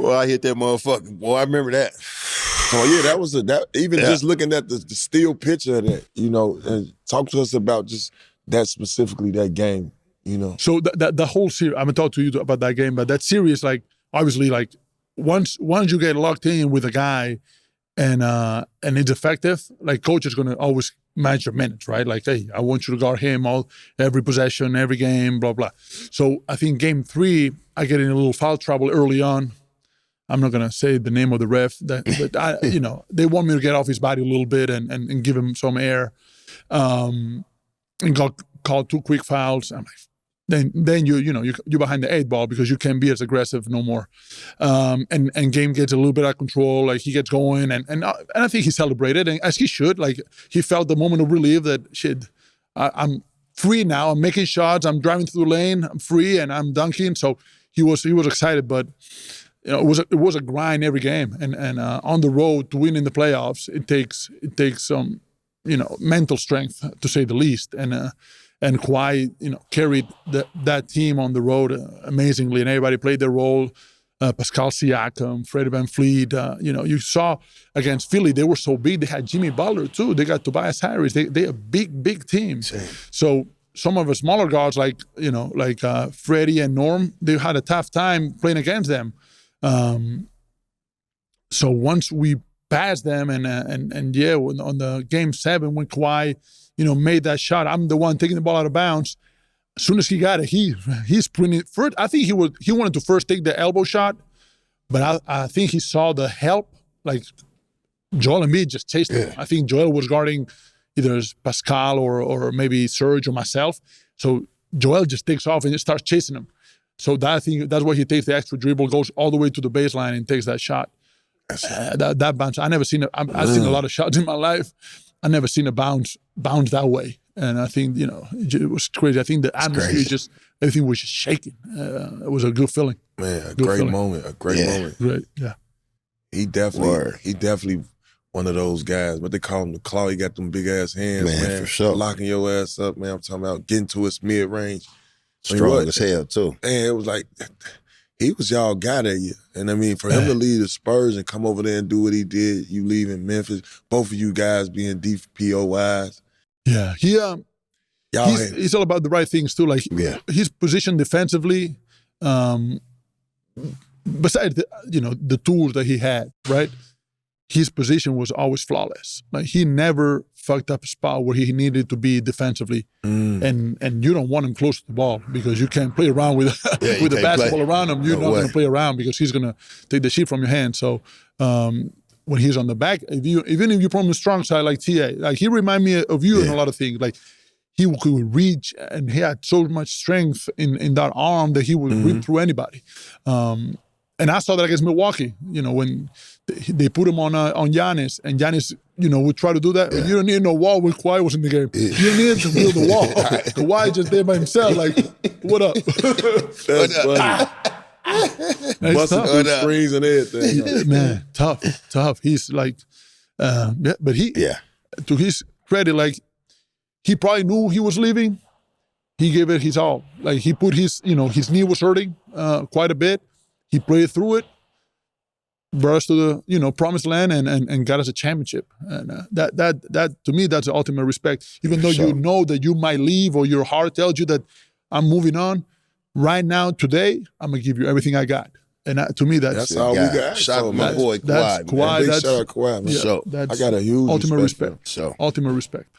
Boy, I hit that motherfucker. Boy, I remember that. Oh yeah, that was just looking at the still picture of that, and talk to us about just that specifically, that game, So the whole series, I'm gonna talk to you about that game, but that series, like obviously, like once you get locked in with a guy and it's effective, like coach is gonna always manage your minutes, right? Like, hey, I want you to guard him every possession, every game, blah blah. So I think game 3, I get in a little foul trouble early on. I'm not gonna say the name of the ref, but they want me to get off his body a little bit and give him some air, and got called 2 quick fouls. I'm like, then you're behind the 8 ball because you can't be as aggressive no more, and game gets a little bit out of control. Like he gets going, and I think he celebrated, and as he should. Like he felt the moment of relief that shit, I'm free now. I'm making shots. I'm driving through the lane. I'm free, and I'm dunking. So he was excited, but. It was a grind every game, and on the road to win in the playoffs, it takes some, mental strength to say the least. And Kawhi, carried that team on the road amazingly, and everybody played their role. Pascal Siakam, Freddie VanVleet, you saw against Philly, they were so big. They had Jimmy Butler too. They got Tobias Harris. They a big team. Same. So some of the smaller guards like Freddie and Norm, they had a tough time playing against them. So once we passed them on the game 7 when Kawhi, made that shot, I'm the one taking the ball out of bounds. As soon as he got it, he sprinted first. I think he wanted to first take the elbow shot, but I think he saw the help. Like Joel Embiid just chased him. I think Joel was guarding either Pascal or maybe Serge or myself. So Joel just takes off and just starts chasing him. So I think that's why he takes the extra dribble, goes all the way to the baseline and takes that shot. That bounce, I never seen it. I've seen a lot of shots in my life. I never seen a bounce that way. And I think, it was crazy. I think the atmosphere everything was just shaking. It was a good feeling. Man, a great moment. Great, yeah. He definitely one of those guys, but they call him the claw. He got them big ass hands, man. For sure. Locking your ass up, man. I'm talking about getting to his mid range. Strong as hell, too. And it was like, he was y'all guy that year. And I mean, for him to leave the Spurs and come over there and do what he did, you leave in Memphis, both of you guys being DPOYs. Yeah, he's all about the right things, too. Like, his position defensively, besides, the tools that he had, right? His position was always flawless. Like he never fucked up a spot where he needed to be defensively, and you don't want him close to the ball because you can't play around with the basketball around him. You're not going to play around because he's going to take the shit from your hand. So when he's on the back, even if you're from the strong side like TA, like he remind me of you in a lot of things. Like he could reach, and he had so much strength in that arm that he would rip through anybody. And I saw that against Milwaukee, when they put him on Giannis, and Giannis, would try to do that. You don't need no wall when Kawhi was in the game. You don't need to build a wall. Kawhi just there by himself, like, what up? That's funny. Busting through screens and everything. Man, tough. He's like, but to his credit, like, he probably knew he was leaving. He gave it his all. Like, he put his knee was hurting quite a bit. He played through it, brought us to the promised land, and got us a championship. And that to me, that's the ultimate respect. Even though you know that you might leave or your heart tells you that I'm moving on, right now, today, I'm gonna give you everything I got. And to me, that's all we got. Shout out to my boy Kawhi. Big shout out Kawhi, man. That's I got a huge ultimate respect. So Ultimate respect.